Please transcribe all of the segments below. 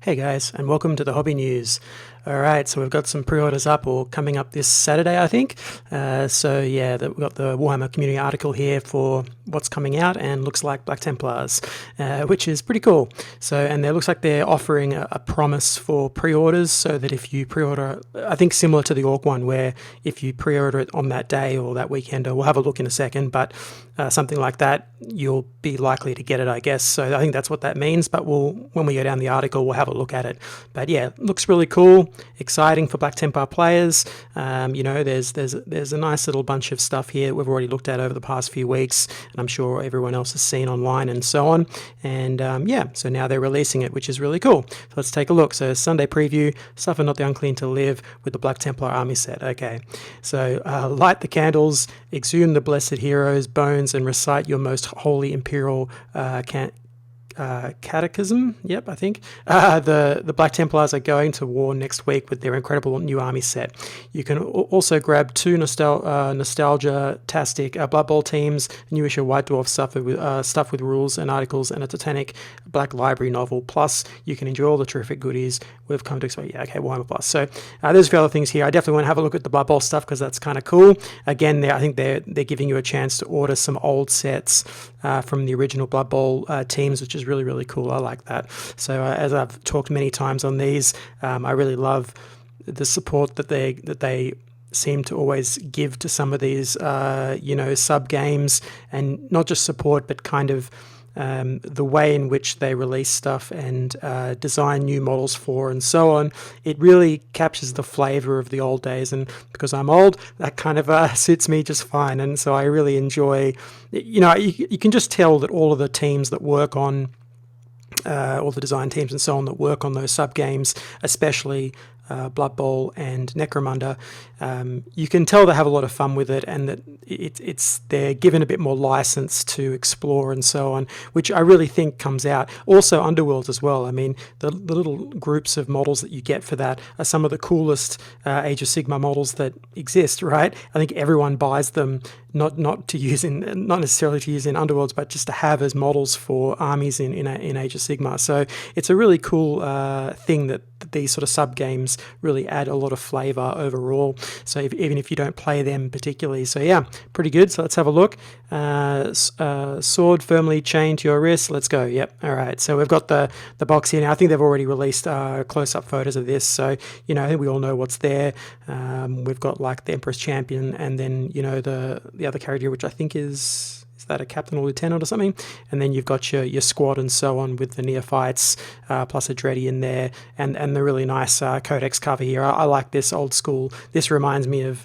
Hey guys, and welcome to the Hobby News. Alright, so we've got some pre-orders up, or coming up this Saturday, I think. We've got the Warhammer community article here for what's coming out, and looks like Black Templars, which is pretty cool. And it looks like they're offering a promise for pre-orders, so that if you pre-order, I think similar to the Orc one, where if you pre-order it on that day or that weekend, or we'll have a look in a second, but something like that, you'll be likely to get it, I guess. So I think that's what that means, but when we go down the article, we'll have a look at it. But yeah, looks really cool, exciting for Black Templar players. There's a nice little bunch of stuff here we've already looked at over the past few weeks, and I'm sure everyone else has seen online and so on. And so now they're releasing it, which is really cool. So let's take a look. So Sunday preview: suffer not the unclean to live, with the Black Templar army set. Okay, so light the candles, exhume the blessed heroes' bones, and recite your most holy imperial catechism. Yep, I think. The Black Templars are going to war next week with their incredible new army set. You can also grab two nostalgia-tastic Blood Bowl teams, a new issue of White Dwarf stuff with rules and articles, and a Titanic Black Library novel. Plus, you can enjoy all the terrific goodies we've come to expect. Yeah, okay, Warhammer Plus. So there's a few other things here. I definitely want to have a look at the Blood Bowl stuff, because that's kind of cool. Again, I think they're giving you a chance to order some old sets from the original Blood Bowl teams, which is really, really cool. I like that. So as I've talked many times on these, I really love the support that they seem to always give to some of these sub games, and not just support, but kind of the way in which they release stuff and design new models for, and so on. It really captures the flavor of the old days, and because I'm old, that kind of suits me just fine. And so I really enjoy, you can just tell that all of the teams that work on all the design teams and so on that work on those sub games, especially Blood Bowl and Necromunda, you can tell they have a lot of fun with it, and that they're given a bit more license to explore and so on, which I really think comes out. Also Underworlds as well. I mean, the little groups of models that you get for that are some of the coolest Age of Sigmar models that exist, right? I think everyone buys them not necessarily to use in Underworlds, but just to have as models for armies in Age of Sigmar. So it's a really cool thing that these sort of sub games really add a lot of flavor overall. So even if you don't play them particularly, so yeah, pretty good. So let's have a look. Sword firmly chained to your wrist. Let's go. Yep. All right. So we've got the box here now. I think they've already released close-up photos of this. So I think we all know what's there. We've got like the Emperor's Champion, and then the other character, which I think is that a captain or lieutenant or something, and then you've got your squad and so on, with the neophytes plus a Dreddy in there, and the really nice Codex cover here. I like this old school. This reminds me of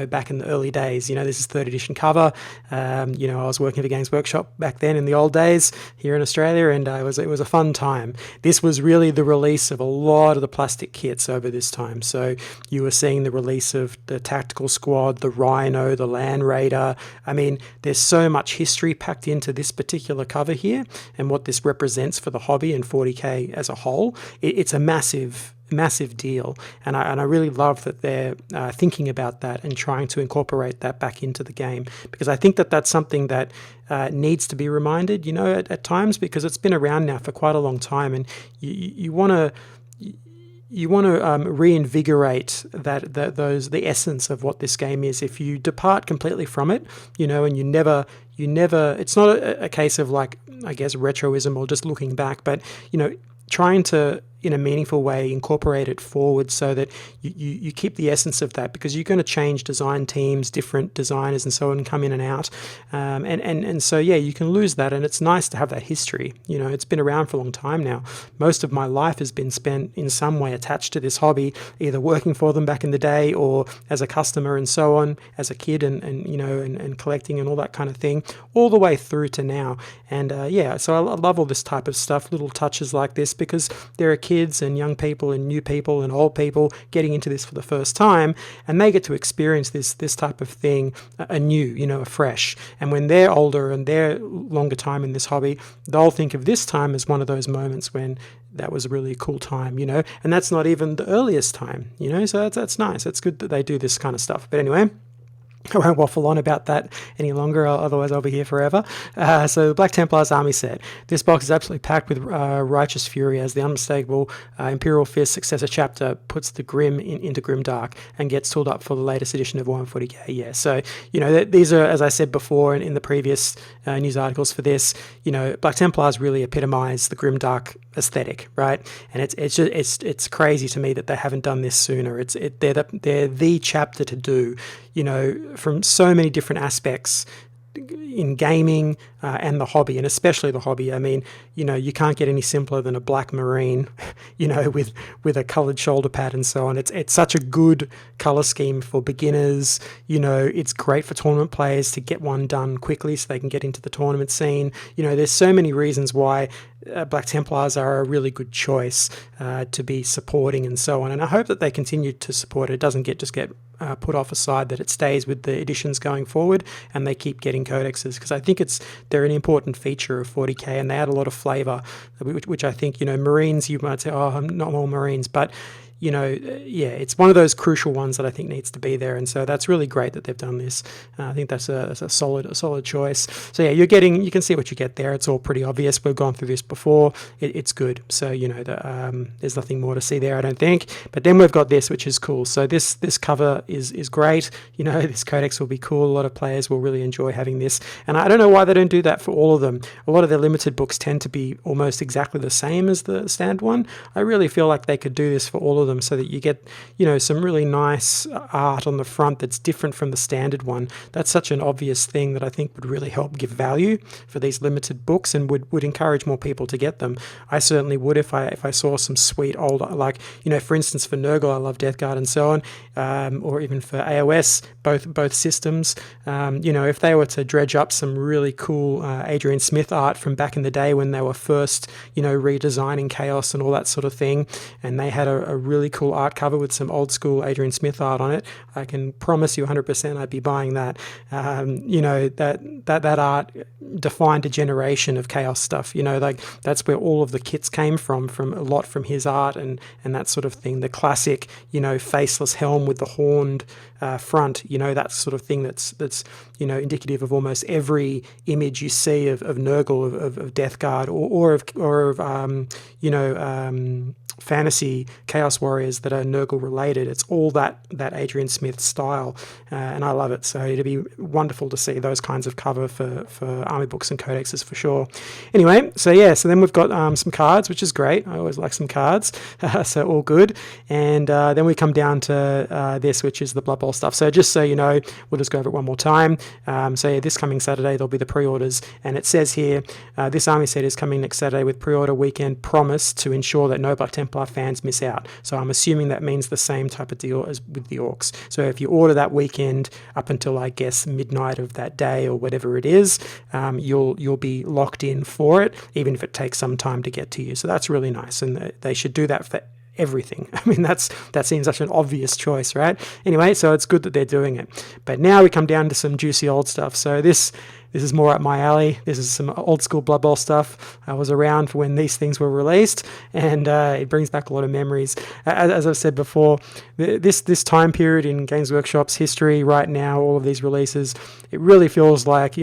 back in the early days. This is 3rd edition cover. I was working for Games Workshop back then in the old days here in Australia, and it was a fun time. This was really the release of a lot of the plastic kits over this time. So you were seeing the release of the Tactical Squad, the Rhino, the Land Raider. I mean, there's so much history packed into this particular cover here, and what this represents for the hobby and 40k as a whole. It's a massive deal, and I really love that they're thinking about that and trying to incorporate that back into the game, because I think that that's something that needs to be reminded at times, because it's been around now for quite a long time, and you want to reinvigorate the essence of what this game is. If you depart completely from it, and you never, it's not a case of, like, I guess, retroism or just looking back, but trying to, in a meaningful way, incorporate it forward, so that you keep the essence of that, because you're going to change design teams, different designers and so on come in and out, and so yeah, you can lose that, and it's nice to have that history. It's been around for a long time now. Most of my life has been spent in some way attached to this hobby, either working for them back in the day, or as a customer and so on, as a kid, and collecting and all that kind of thing, all the way through to now. And so I love all this type of stuff, little touches like this, because there are kids and young people and new people and old people getting into this for the first time, and they get to experience this type of thing anew, afresh. And when they're older and they're longer time in this hobby, they'll think of this time as one of those moments when that was a really cool time, and that's not even the earliest time, so that's nice. It's good that they do this kind of stuff. But anyway, I won't waffle on about that any longer, otherwise I'll be here forever. So the Black Templars army set. This box is absolutely packed with righteous fury as the unmistakable Imperial Fist successor chapter puts the Grim into Grimdark and gets tooled up for the latest edition of 140k. Yeah, so, these are, as I said before in the previous news articles for this, Black Templars really epitomize the Grimdark aesthetic, right? And it's crazy to me that they haven't done this sooner. They're the chapter to do, from so many different aspects in gaming and the hobby, and especially the hobby. I mean, you can't get any simpler than a black marine, with a coloured shoulder pad and so on. It's such a good colour scheme for beginners. It's great for tournament players to get one done quickly so they can get into the tournament scene. There's so many reasons why Black Templars are a really good choice to be supporting and so on. And I hope that they continue to support it. It doesn't just get put off aside, that it stays with the editions going forward and they keep getting codexes, because I think they're an important feature of 40k and they add a lot of flavour, which I think, Marines, you might say, oh, I'm not all Marines, but it's one of those crucial ones that I think needs to be there, and so that's really great that they've done this. I think that's a solid choice. So yeah, you can see what you get there. It's all pretty obvious. We've gone through this before. It's good. So there's nothing more to see there, I don't think. But then we've got this, which is cool. So this cover is great. This codex will be cool. A lot of players will really enjoy having this, and I don't know why they don't do that for all of them. A lot of their limited books tend to be almost exactly the same as the standard one. I really feel like they could do this for all of them, so that you get some really nice art on the front that's different from the standard one. That's such an obvious thing that I think would really help give value for these limited books and would encourage more people to get them. I certainly would if I saw some sweet old, like, for instance, for Nurgle, I love Death Guard and so on, or even for AOS, both systems. If they were to dredge up some really cool Adrian Smith art from back in the day when they were first redesigning Chaos and all that sort of thing, and they had a really cool art cover with some old school Adrian Smith art on it, I can promise you 100% I'd be buying that. That art defined a generation of Chaos stuff. Like that's where all of the kits came from a lot from his art and that sort of thing. The classic, faceless helm with the horned front, that sort of thing that's indicative of almost every image you see of Nurgle, of Death Guard, or of fantasy Chaos Warriors that are Nurgle related. It's all that Adrian Smith style, and I love it. So it'd be wonderful to see those kinds of cover for army books and codexes for sure. Anyway, so then we've got some cards, which is great. I always like some cards, so all good. And then we come down to this, which is the Blood Bowl stuff. So just so you know, we'll just go over it one more time. This coming Saturday there'll be the pre-orders, and it says here this army set is coming next Saturday with pre-order weekend promise to ensure that no Black Templar fans miss out. So I'm assuming that means the same type of deal as with the Orcs. So if you order that weekend up until, I guess, midnight of that day or whatever it is, you'll be locked in for it, even if it takes some time to get to you. So that's really nice, and they should do that for everything. I mean, that seems such an obvious choice, right? Anyway, so it's good that they're doing it. But now we come down to some juicy old stuff. So this is more up my alley. This is some old school Blood Bowl stuff. I was around for when these things were released, and it brings back a lot of memories. As I've said before, this time period in Games Workshop's history right now, all of these releases, it really feels like,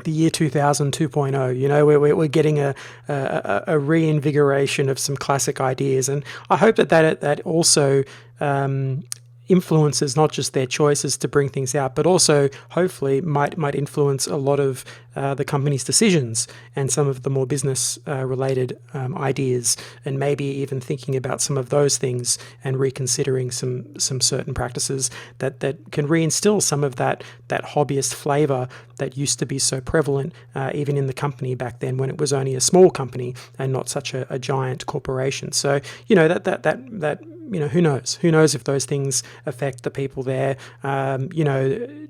the year 2000 2.0, we're getting a reinvigoration of some classic ideas, and I hope that also influences not just their choices to bring things out, but also hopefully might influence a lot of the company's decisions and some of the more business related ideas, and maybe even thinking about some of those things and reconsidering some certain practices that can reinstill some of that hobbyist flavor that used to be so prevalent even in the company back then, when it was only a small company and not such a giant corporation. So who knows if those things affect the people there,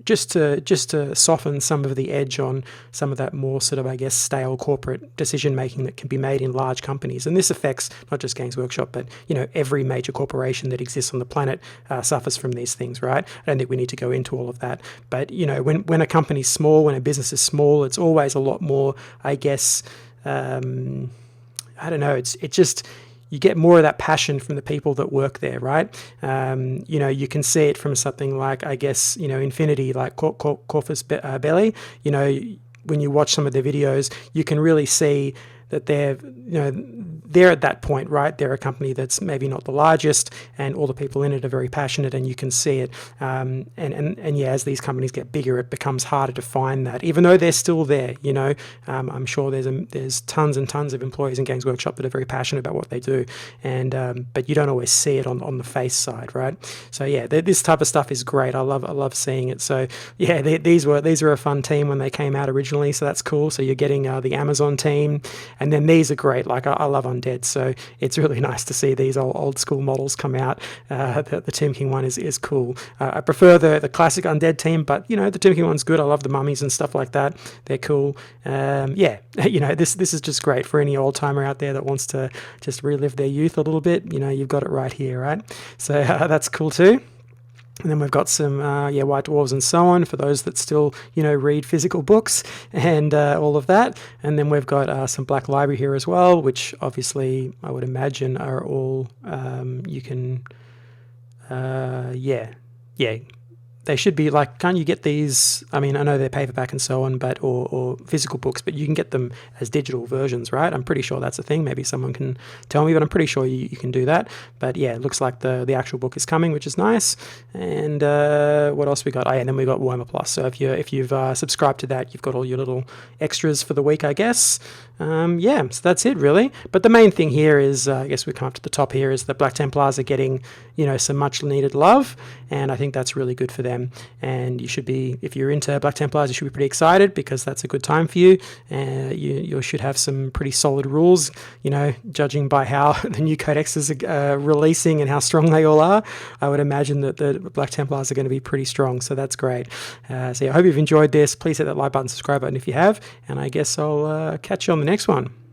just to soften some of the edge on some of that more sort of, I guess, stale corporate decision making that can be made in large companies. And this affects not just Games Workshop, but every major corporation that exists on the planet suffers from these things, right? I don't think we need to go into all of that, but when a company's small, when a business is small, it's always a lot more, I guess, I don't know, it's just, you get more of that passion from the people that work there, right? You know, you can see it from something like, I guess, you know, Infinity, like Corvus Belli. You know, when you watch some of their videos, you can really see that they're at that point, right? They're a company that's maybe not the largest, and all the people in it are very passionate, and you can see it. And yeah, as these companies get bigger, it becomes harder to find that, even though they're still there. You know, I'm sure there's tons and tons of employees in Games Workshop that are very passionate about what they do, and but you don't always see it on the face side, right? So yeah, this type of stuff is great. I love seeing it. So yeah, these were a fun team when they came out originally, so that's cool. So you're getting the Amazon team. And then these are great. Like I love Undead, so it's really nice to see these old school models come out. The Tomb King one is cool. I prefer the classic Undead team, but you know, the Tomb King one's good. I love the mummies and stuff like that. They're cool. Yeah, you know, this is just great for any old timer out there that wants to just relive their youth a little bit. You know, you've got it right here, right? So that's cool too. And then we've got some, White Dwarves and so on, for those that still, you know, read physical books and all of that. And then we've got some Black Library here as well, which obviously I would imagine are all, you can, they should be like, can't you get these? I mean, I know they're paperback and so on, but or physical books, but you can get them as digital versions, right? I'm pretty sure that's a thing. Maybe someone can tell me, but I'm pretty sure you can do that. But yeah, it looks like the actual book is coming, which is nice. And what else we got? Oh yeah, and then we got Warhammer Plus. So if you've subscribed to that, you've got all your little extras for the week, I guess. Yeah, so that's it really. But the main thing here is, I guess we come up to the top here, is that Black Templars are getting, you know, some much needed love, and I think that's really good for them. And you should be, if you're into Black Templars, you should be pretty excited, because that's a good time for you. You should have some pretty solid rules, you know, judging by how the new Codex is releasing and how strong they all are. I would imagine that the Black Templars are going to be pretty strong, so that's great. So yeah, I hope you've enjoyed this. Please hit that like button, subscribe button if you have, and I guess I'll catch you on the next one.